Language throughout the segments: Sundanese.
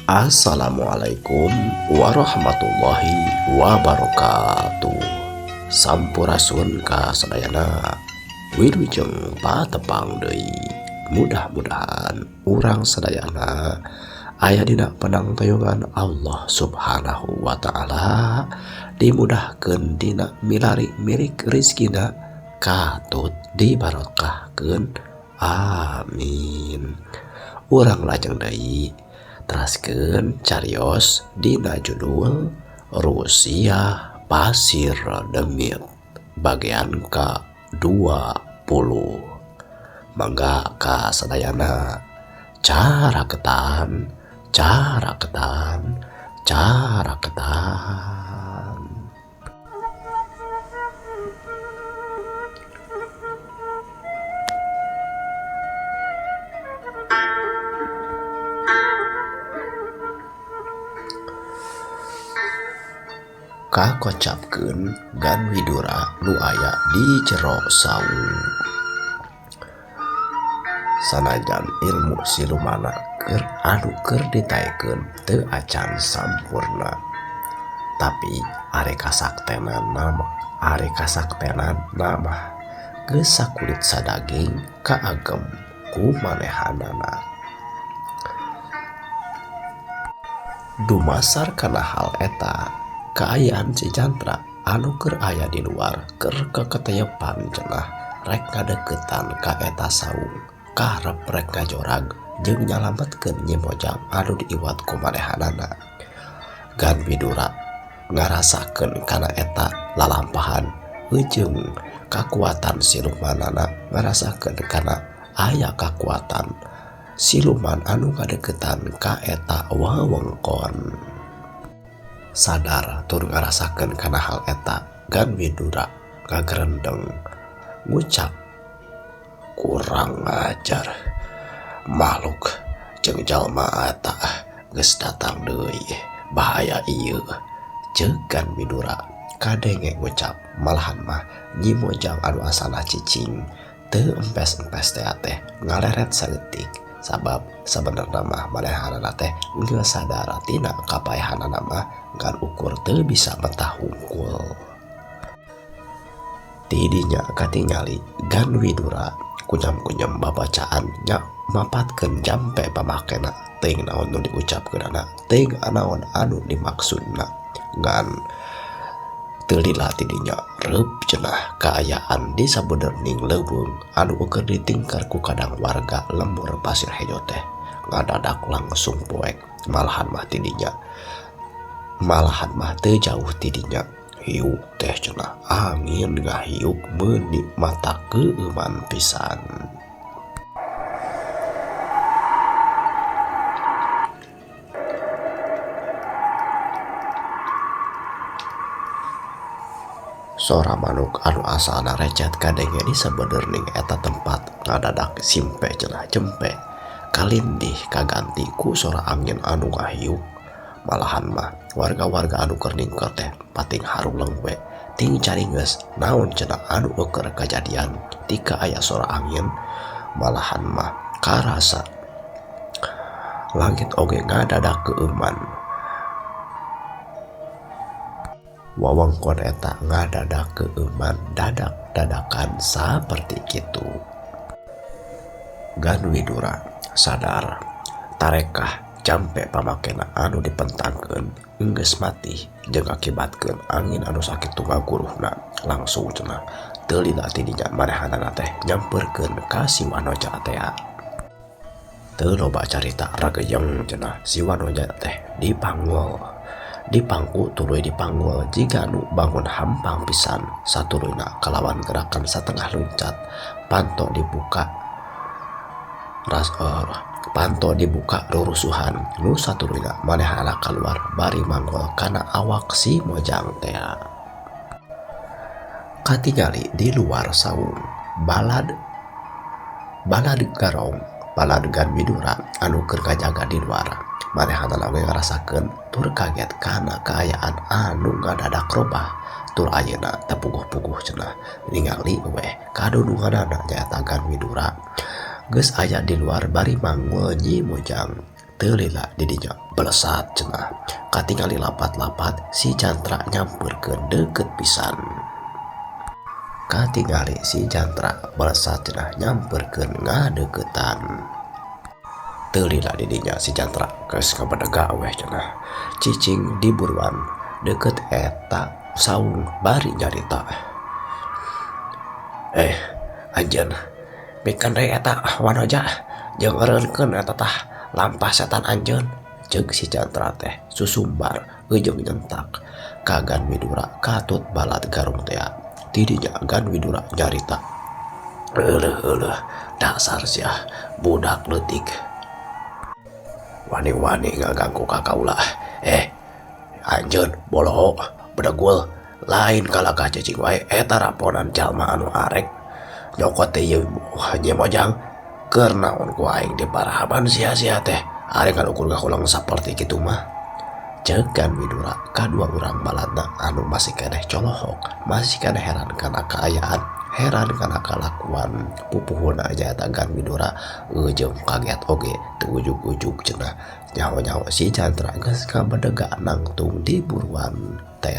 Assalamualaikum warahmatullahi wabarakatuh. Sampurasun ka sadayana wilujeng patepang deui. Mudah-mudahan urang sadayana aya dina panangtoyongan Allah Subhanahu wa taala, dimudahkeun dina milari mirik rezekina, katut dibarokahkeun. Amin. Urang lajeng deui teraskeun carios dina judul Rusia Pasir Demit bagian ke-20. Mangga ka sadayana caraketan. Kakocapkeun gan widura nu aya di jero saung. Sanajan ilmu silumana keur ditaekeun teu acan sampurna, tapi are kasaktenan mah geus sakulit sadaging kaagem ku manehanana. Dumasar kana hal eta, kaayaan si Jantra anu keur aya di luar keur keketeyepan cenah rek ngadeukeutan ka eta saung, kaharep rek ngajorag jeung nyalametkeun Nyi Mojang anu diiwat ku manehanana. Gan Widura ngarasakeun kana eta lalampahan, ujung kakuatan silumanana ngarasakeun kana aya kakuatan siluman anu ngadeukeutan ka eta wewengkon. Sadar tur ngarasakeun kana hal eta, Gan Widura ngagerendeng ngucap, kurang ajar, makhluk jeung jalma eta geus datang deui, bahaya ieu, ceuk Gan Widura kadenge ngucap. Malahan mah Nyi Mojang anu asalna cicing teu empes-empes teh ngaleret saeutik, sabab sabenerna mah manehanana teh geus sadar tina kapaehanana mah ngan ukur teu bisa mentah hungkul. Tidinya katingali Gan Widura kunyam-kunyam babacaan nya mapatkeun jampe pamakena teuing naon nu diucapkeunana, teuing naon anu dimaksudna. Ngan teu lila tidinya reup cenah kaayaan di sabenerning leuweung anu keur ditingkar ku kadang warga lembur Pasir Hejo teh ngadadak langsung poek. Malahan mah teu jauh tidinya hiuk teh cenah angin ngahiuk meuni mata keuman pisan. Sora manuk anu asalna recet kadenge di sabenerning eta tempat ngadadak simpe cenah jempe kalindih kaganti ku sora angin anu ngahiuk. Malahan mah warga-warga anu keur ningkal teh pating haruleng we ting caringeus naon cenah anu keur kajadian tika aya sora angin. Malahan mah karasa langit oge ngadadak keuman, wewengkon eta ngadadak keuman dadak-dadakan saperti kitu. Gan Widura sadar tarekah jampe pamakena anu dipentangkeun geus mati jeung akibatkeun angin anu sakitu ngaguruhna. Langsung cenah teu lila tidinya manehanana teh nyampeurkeun ka si Wanoja teh. Teu loba carita rageyeng cenah si Wanoja teh dipangku tuluy dipanggul jiga nu bangun hampang pisan, satuluyna kalawan gerakan satengah luncat panto dibuka rurusuhan, nu satuluyna manehana kaluar bari manggul kana awak si Mojang teh. Katingali di luar saung balad Gan Widura anu keur kajaga di luar, manehanana we ngarasakeun tur kaget kana kaayaan anu ngadadak robah. Tur ayeuna tepuguh-puguh cenah ningali we kadununganana nyaeta Gan Widura geus aya di luar bari manggul Nyi Mojang. teu lila didinya belesat cenah. Katingali lapat-lapat si Jantra nyamperkeun deukeut pisan. Katingali si Jantra belesat cenah nyamperkeun ngadeuketan. Teu lila didinya si Jantra geus ngabadega weh cenah. Cicing di buruan deukeut eta saung bari nyarita. Anjeun, bikin deui eta wanoja jeung eureunkeun eta tah lampah setan anjeun, ceuk si Jantra teh susumbar eujeuh nyentak ka Gan Widura katut balat garung teh. Didinya Gan Widura nyarita, "Euleuh dasar sia budak leutik. Wani-wani ngaganggu ka kaula. Anjeun boloho bedegul lain kalagah cicing wae eta raponan jalma anu arek nyokot teh ieu nya mojang keur naon ku aing di parahaban sia-sia teh arek anu ukur kakulang saperti kitu mah," ceuk Gan Widura kadua urang baladna anu masih keneh colohok, masih keneh heran kana kaayaan, heran kana kalakuan pupuhuna aja eta Gan Widura. Eujeuh kaget oge teu ujug-ujug cenah. Nyawa-nyawa si Jantra geus kabadega nangtung di buruan teh.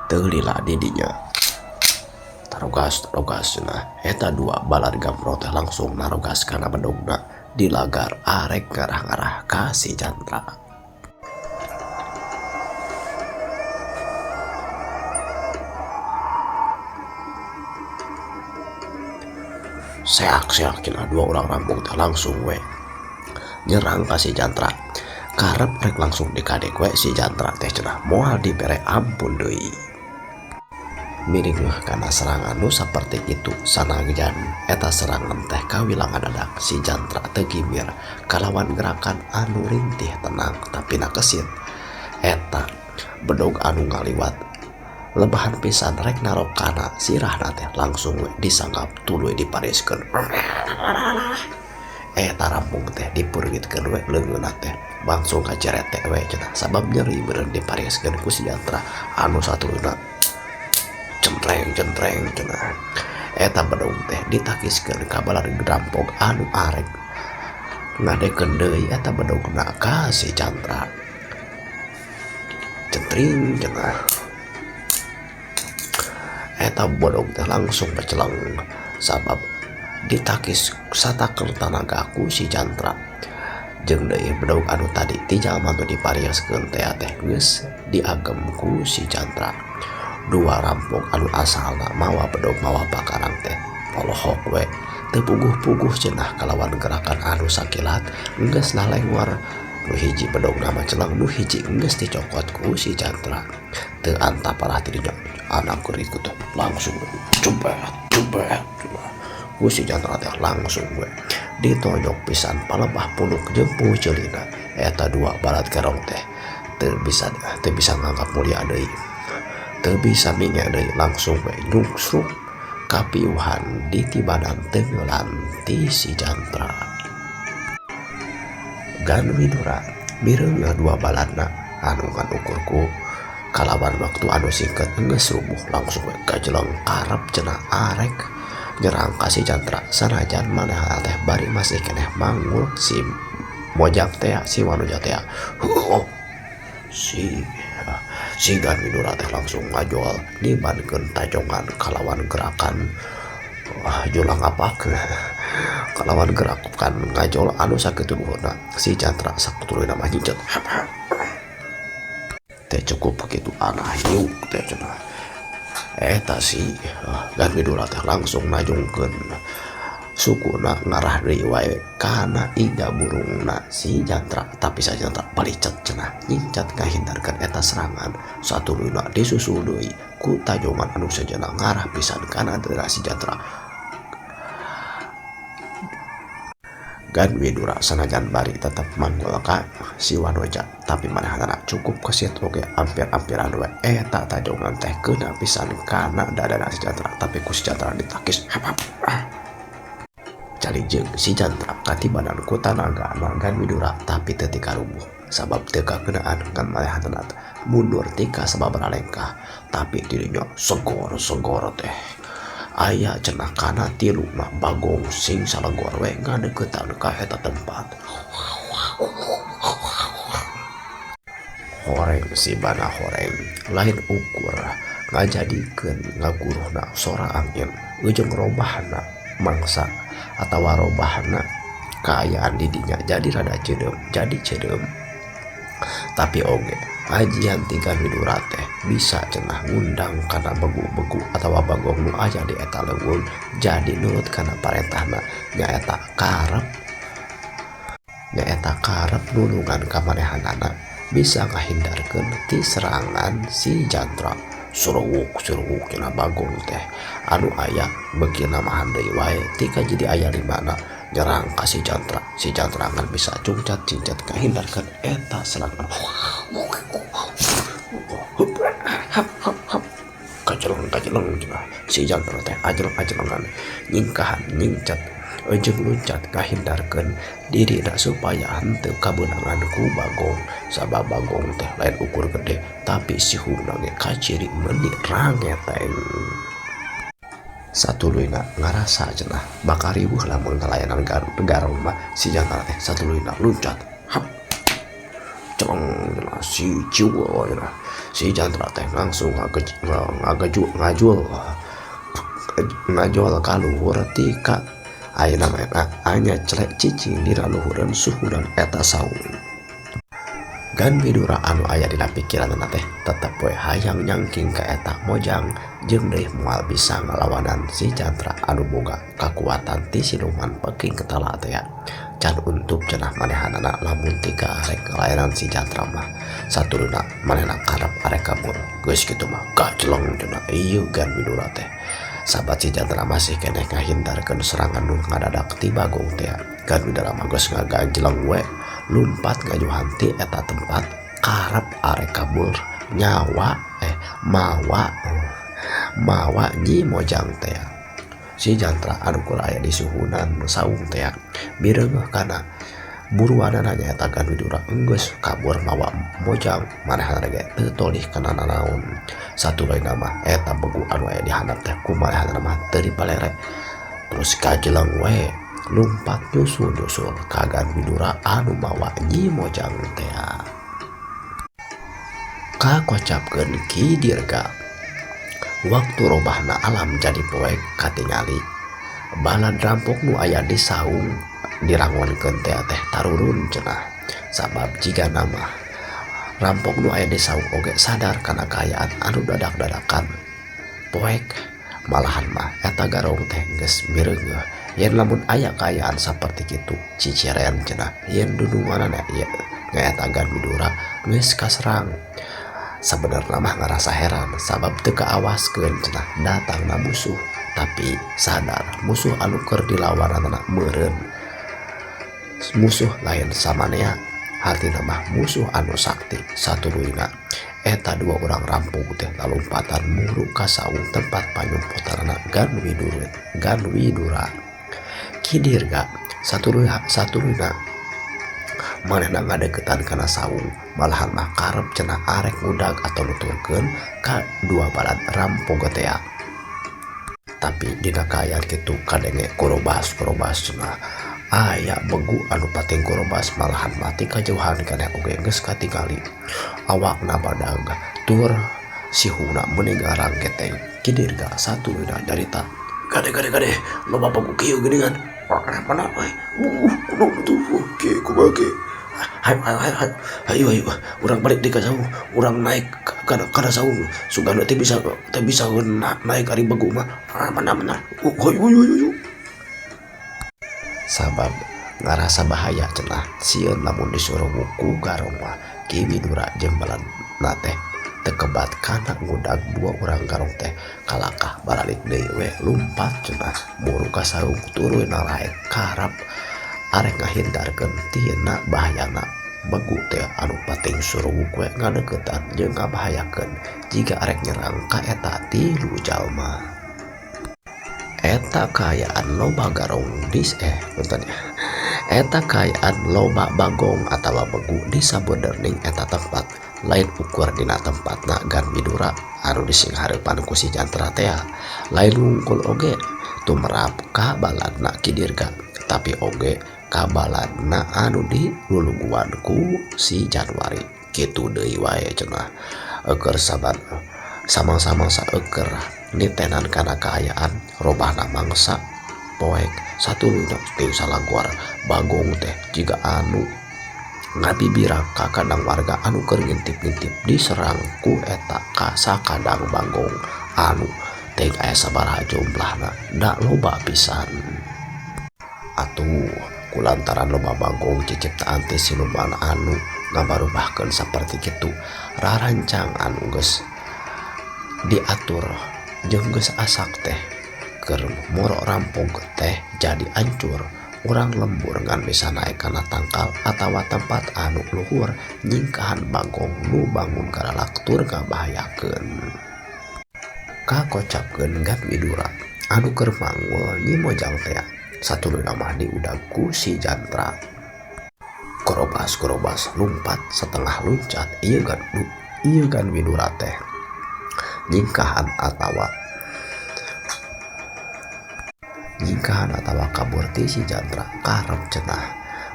Teu lila didinya tarogas cenah. Eta dua balad Gambro teh langsung narogas kana bedogna di lagar arek ngarah-ngarah ka si Jantra. Seak-seak cenah dua orang rampung teh langsung we nyerang ka si Jantra. Karep rek langsung dikadek we si Jantra teh cenah moal dibere ampun deui. Miring kana serangan nu saperti itu sanajan eta serangan teh kawilangan dadak si Jantra teu gimir kalawan gerakan anu rintih tenang tapi nakesit. Eta bedog anu ngaliwat lebahan pisan rek narok kana sirahna teh langsung we disanggap tuluy dipariskeun. Eta rampung teh dipeurgitkeun we leungeunna teh langsung kacerete we cenah sabab nyeri beureun dipariskeun ku si Jantra anu satuluna centreng cenah. Eta bedog teh ditakiskeun ka balad rampog anu arek ngadekeun deui eta bedogna ka si Jantra. Centring cenah. Eta bodog teh langsung peceleng sabab ditakis satakel tanaga ku si Jantra. Jeung deui bedog anu tadi ti jalma nu diparioskeun teh geus diagem ku si Jantra. Dua rampung anu asalna mawa bedog mawa pakarang teh polohok we teu puguh-puguh cenah kalawan gerakan anu sakilat geus nalengwar. Nu hiji bedog nama celang, nu hiji geus dicokot ku si Jantra. Teu antap parah tidinya anak kerikut langsung cubet ku si Jantra teh langsung we ditonyok pisan palebah punuk jeung puceulina. Eta dua balad kerong teh teu bisa nganggap mulia deui, teu bisa mingga deui langsung we nyungsruk kapiuhan di tibanan tenggelan ti si Jantra. Gan Widura bireung dua baladna anu ngan ukurku kalawan waktu anu singkat geus rubuh langsung we kajeleng karep cenah arek nyerang ka si Jantra sanajan manehna teh bari masih keneh manggul si mojang teh si wanoja teh. Si Gan Widura teh langsung ngajol dibankeun tajongan kalawan gerakan julang apak kalawan gerakan ngajol anu sakitu luhurna si Jantra sakutuluyna mah nyicet teh cukup begitu anah hiuk teh cenah. Eta si Gan Widura teh langsung najungkeun sukuna ngarah deui wae kana ida burungna si Jantra tapi si Jantra palicet cenah nyingcat ngahindarkeun eta serangan satuluyna disusul deui ku tajongan anu sejenna ngarah pisan kana daerah si Jantra. Gan Widura sanajan bari tetep manggul ka si wanoja tapi manehna cukup kesit oge ampir-ampiran we eta tajongan teh keuna pisan kana dadana si Jantra tapi ku si Jantra ditakis cari jeung si Jantra katibanan ku tanaga Gan Widura tapi teu tika rubuh sabab teu kakeunaan kan manehna mundur tika sababaraha lengkah tapi dirinya segor teh aya cenah kana tilu mah bagong sing salagor we ngadeukeutan ka eta tempat. Horeng si bana horeng lain ukur ngajadikeun ngaguruhna sora angin ujung robahna mangsa atawa robahna kaayaan didinya jadi rada cedem tapi oge ajian tiga Widura teh bisa cenah ngundang kana begu-begu atawa bagong nu aya di eta leuweung jadi nurut kana parentahna nyaeta karep nulungan kamanehanana bisa ngahindarkeun ti serangan si Jantra. Suruwuk cenah bagong teh anu aya beugina mahan deui wae tika jadi aya limana nyerang ka si Jantra ngan bisa cungcat-cincat ngahindarkeun eta serangan. Kajeleng cenah si Jantra teh ajeleng-ajelengan nyingkahan nyingcat jeung luncat ngahindarkeun dirina supaya henteu kabeunangan ku bagong. Sabab bagong teh lain ukur gede tapi sihuna ge kaciri meuni rangeteng. Satuluyna ngarasa cenah bakal riweuh lamun ngalayanan garong mah si Jantra teh satuluyna luncat hap celeng cenah si ciwa cenah si Jantra teh langsung ngajual ka luhur tika ayeuna mah anya celek cicing dina luhureun suhuran eta saung. Gan Widura anu aya dina pikiranna teh tetep we hayang nyangking ka eta mojang jeung deui moal bisa ngalawanan si Jantra anu boga kakuatan ti siluman peking ketala teh can untup cenah manehanana lamun tika arek ngalayanan si Jantra mah satuluna manehna karep arek kabur geus kitu mah kaceleng cenah ieu Gan Widura teh. Sabat si Jantra masih keneh ngahindarkeun serangan nu ngadadak ti bagong teh Gan Widura mah geus ngagajleng we lumpat ngajuhan ti eta tempat karep arek kabur mawa nyi mojang teh. Si Jantra anu kula aya di suhunan saung teh bireungeuh kana buruanana nyaeta Gan Widura geus kabur mawa mojang manehna ge teu tolih kana nanaon. Satulaina mah eta begu anu aya di handap teh kumaha mah teu dipalere terus kajeleng we lumpat nyusul ka Gan Widura anu mawa nyi mojang teh. Kakocapkeun Ki Dirga waktu robahna alam jadi poek katingali balad rampok nu aya di saung dirangonkeun teh tarurun cenah. Sabab jiga nama rampok nu aya di saung oge sadar kana kaayaan anu dadak-dadakan poek malahan mah eta garong teh geus mireungeuh yen lamun aya kaayaan saperti kitu ciciren cenah yen dudunganana ieu nyaeta Gan Widura geus kaserang. Sabenerna mah ngarasa heran sabab teu kaawaskeun cenah datangna musuh tapi sadar musuh anu keur dilawanana meureun musuh lain samanea hartina mah musuh anu sakti. Satuluyna eta dua urang rampung teh lalumpatan muru ka saung tempat panyumpotanana Gan Widura. Ki Dirga satuluyna manehna ngadeuketan kana saung malahan mah karep cenah arek ngudag atau nuturkeun ka dua balad rampung teh. Tapi dina kaayaan kitu kadenge korobas cenah aya begu anu pating korobas malahan mati kajauhan keneh oge geus katingali awakna badag tur sihuna meuni garang geteng. Ki Dirga satuluyna carita gade loba begu kieu geuningan mana we kudu tuh ke kubage hayu urang balik di ka saung urang naik kana saung sugana teh bisa naik ari begu mah mana hayu. Sabab ngarasa bahaya cenah sieun lamun disuruh wuku garong mah Ki Widura jeung baladna teh teu kebat kana ngudag dua urang garong teh kalakah baralik deui we lumpat cenah muru ka saung turun laek karap arek ngahindarkeun tina bahayana begu teh anu pating suruwuk we ngadeuketan jeung ngabahayakeun jiga arek nyerang ka eta tilu jalma. Eta kaayaan loba garong eta kaayaan loba bagong atawa begu di sabenerning eta tempat lain ukur dina tempatna gan Widura anu disinghareupan ku si Jantra teh lain wungkul oge tumrap ka baladna Ki Dirga tapi oge ka baladna anu di lulunguan ku si Januari kitu deui wae cenah eukeur saban samang-samangsa eukeur nitenan kana kaayaan robahna mangsa poek satuluna teu salagor Bagong teh jiga anu ngabibira ka kadang warga anu keur ngintip-ngintip diserang ku eta ka sakadang Bagong anu teu aya sabaraha jumlahna da loba pisan atuh kulantaran loba Bagong ciciptaan ti siluman anu ngabarubahkeun saperti kitu rarancang anu geus diatur jeung geus asak teh keur moro rampung teh jadi ancur urang lembur ngan bisa naik kana tangkal atawa tempat anu luhur nyingkahan Bagong nu bangun karalak tur ngabahayakeun kakocapkeun gan Widura anu keur mangul Nyi Mojang teh satuluna mah diudag ku si Jantra korobas lumpat setengah luncat ieu gan Widura teh nyingkahan atawa kabur ti si Jantra karep cenah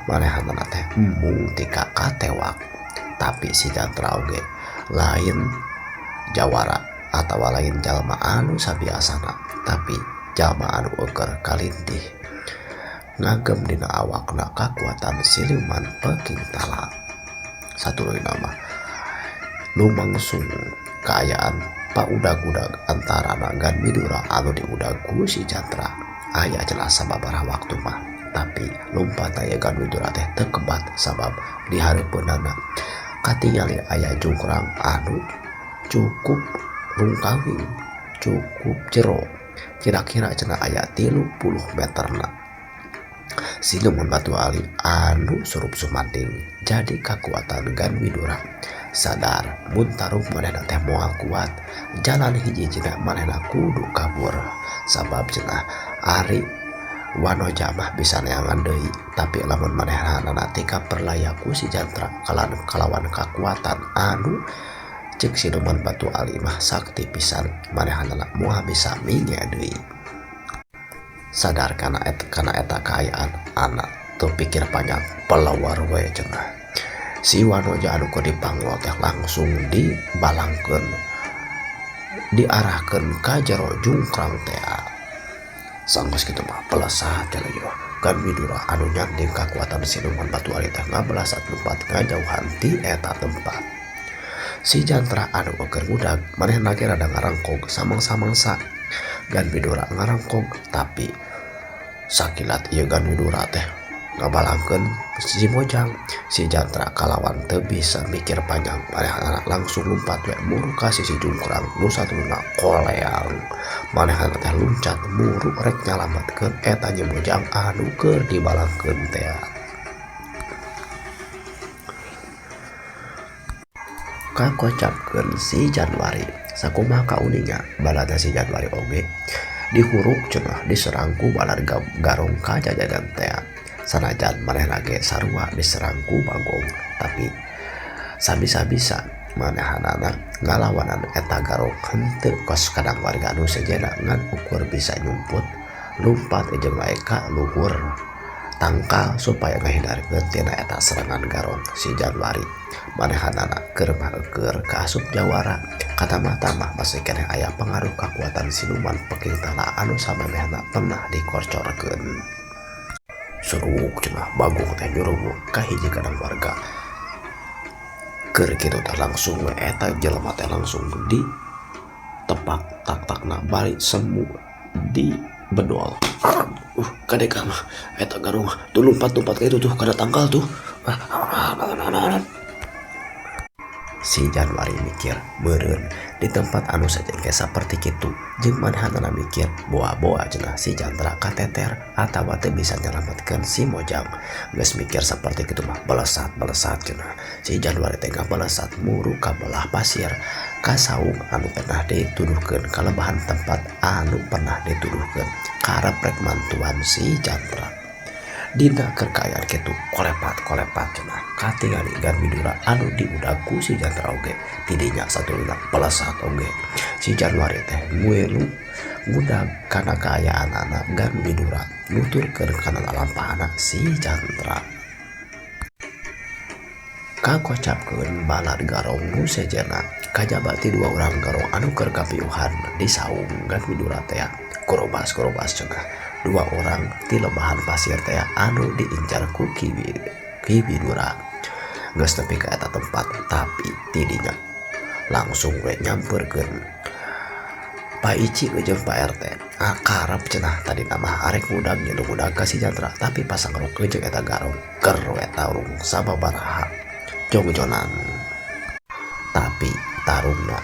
manehanna teh embung ti kakak tewak tapi si Jantra oge lain jawara atawa lain jalma anu sabiasana tapi jalma anu eukeur kalintih ngagem dina awakna kakuatan siluman Peking Tala satuluyna mah lumangsung kaayaan paudag-udag antarana gan Widura anu diudag ku si Jantra aya jelas sababaraha waktu mah tapi lumpat aya gan Widura teh teu kebat sabab di hareupeunana katingali aya jungkrang anu cukup rungkawing cukup jero kira-kira cenah aya 30 meterna siluman batu ali anu surup sumanding jadi kakuatan gan Widura sadar mun tarung manehna teh moal kuat jalan hiji-hijina manehna kudu kabur sabab cenah ari wanoja mah bisa neangan deui tapi lamun manehna nanti kaperlaya ku si Jantra kalawan kakuatan anu cek siluman batu ali mah sakti pisan manehna moal bisa minge deui sadar kana eta kaayaan anak teu pikir panjang pelawar we cenah si wanoja anu keur dipanggul teh langsung dibalangkeun diarahkeun ka jero jungkrang teh sanggeus kitu mah pelesat teh gan Widura anu nyanding kakuatan siluman batu ali teh ngabelasat lumpat ngajauhan ti eta tempat si Jantra anu keur budak manehna ge rada ngarangkog samang-samangsa gan Widura ngarangkog tapi sakilat ieu gan Widura teh ngabalangkeun si Mojang si Jantra kalawan teu bisa mikir panjang manehna langsung lumpat we muru ka sisi jungkrang nu satuluna koleang manehna teh luncat muru rek nyalametkeun eta Nyi Mojang anu keur dibalangkeun teh kakocapkeun si Januari sakumaha kauninga balada si Januari oge dihuruk cenah diserang ku balad garong kajajagan teh sanajan manehna ge sarua diserang ku Bagong tapi sabisa-bisa manehanana ngalawanan eta garong henteu kos kadang warga anu sejenna ngan ukur bisa nyumput lumpat jeung wae ka luhur tangkal supaya ngahindarkeun tina eta serangan garong si Januari manehanana keur kaasup jawara katamah-tamah masih keneh aya pengaruh kakuatan siluman Peking Tala anu samanehna pernah dikorcorkeun suruk cenah Bagong teh nyuruh ka hiji kadang warga keur kitu teh langsung eta jelema teh langsung di tepak tak-takna balik semu di bedol kadeka mah eta garung tuh lumpat-lumpat ka itu tuh kada tangkal tuh si Januari mikir meureun di tempat anu sajengke saperti kitu jeung manehna mikir boa-boa cenah si Jantra kateter atawa teu bisa nyalametkeun si Mojang geus mikir saperti kitu mah belesat cenah si Januari teh belesat muru ka belah pasir ka saung anu pernah dituduhkeun kalebahan tempat anu pernah dituduhkeun karep rek mantuan si Jantra Dina kekayaan gitu kolepat cenah katingali Gan Widura anu diudag ku si Jantra oge tidinya satulina pelesat oge si Januari teh nguelu ngudag kana kaayaan anak Gan Widura nuturkeun kana lalampahan si Jantra kakocapkeun balad garong nu sejena kajaba ti dua urang garong anu keur kapiuhan di saung Gan Widura teh korobas cenah dua orang ti lebahan pasir teh anu diincar ku Ki Widura geus nepi ka eta tempat tapi tidinya langsung we nyamperkeun Pak Ici jeung Pak RT akarep cenah tadi nama arek ngudag nyeudug ngudag ka si Jantra tapi pasang rok jeung eta garong keur eta urung sababaraha jongjonan tapi tarungna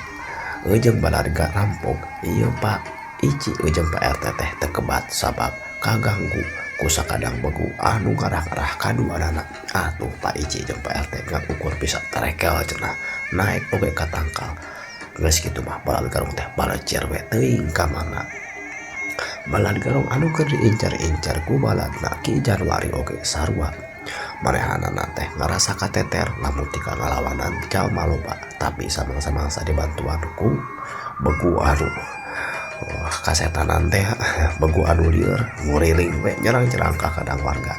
jeung balarga rampok ieu Pak Ici jeung Pak RT teh tekebat sabab kaganggu ku sakadang begu anu ngarah-ngarah kaduanana atuh Pak Ici jeung Pak RT ngakukur bisa terekel cenah naik oge ka tangkal geus kitu mah balad garong teh balacer we teuing ka mana balad garong anu keur diincar-incar ku baladna Ki Januari oge sarua manehanana teh ngarasa kateter lamun tika ngalawanan jalma loba tapi samangsa-mangsa dibantuan ku begu anu kasetanan teh begu anu lieur nguriling we nyerang-nyerang ka kadang warga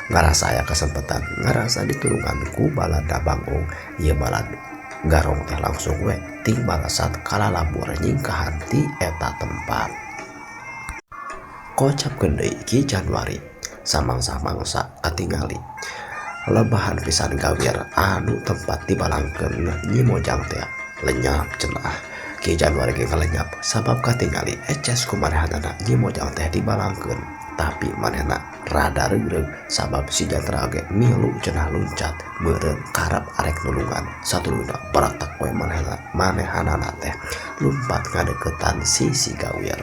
ngarasa aya kesempatan ngarasa ditulungan ku balada bangong ieu balad garong teh langsung we ting balasat kalalabur nyingkahan ti eta tempat kocapkeun deui Ki Januari samangsa-mangsa katingali lebahan pisan gawir anu tempat dibalangkeun Nyi Mojang teh lenyap cenah Ki Januari ge lenyap sabab katingali eces ku manehanana Nyi Mojang teh dibalangkeun tapi manehna rada reureuh sabab si Jantra ge milu cenah luncat meureun karep arek nulungan satuluna baratak we manehanana teh lumpat ngadeukeutan si gawir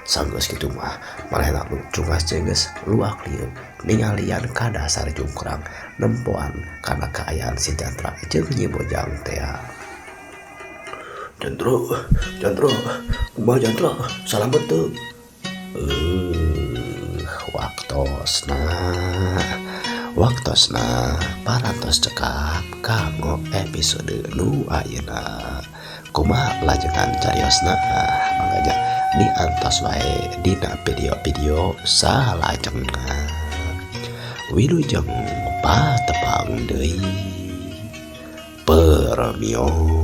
sanggeus kitu mah manehna cungas ceungeus luak lieu ningalian ka dasar jungkrang nempoan kana kaayaan si Jantra jeung Nyi Mojang teh Jantra, kumaha Jantra, salamet teu? Waktosna parantos cekap kanggo episode nu ayeuna. Kumaha lanjutan cariosna? Mangga diantos wae dina video-video salajengna. Wilujeng patepang deui. Permio.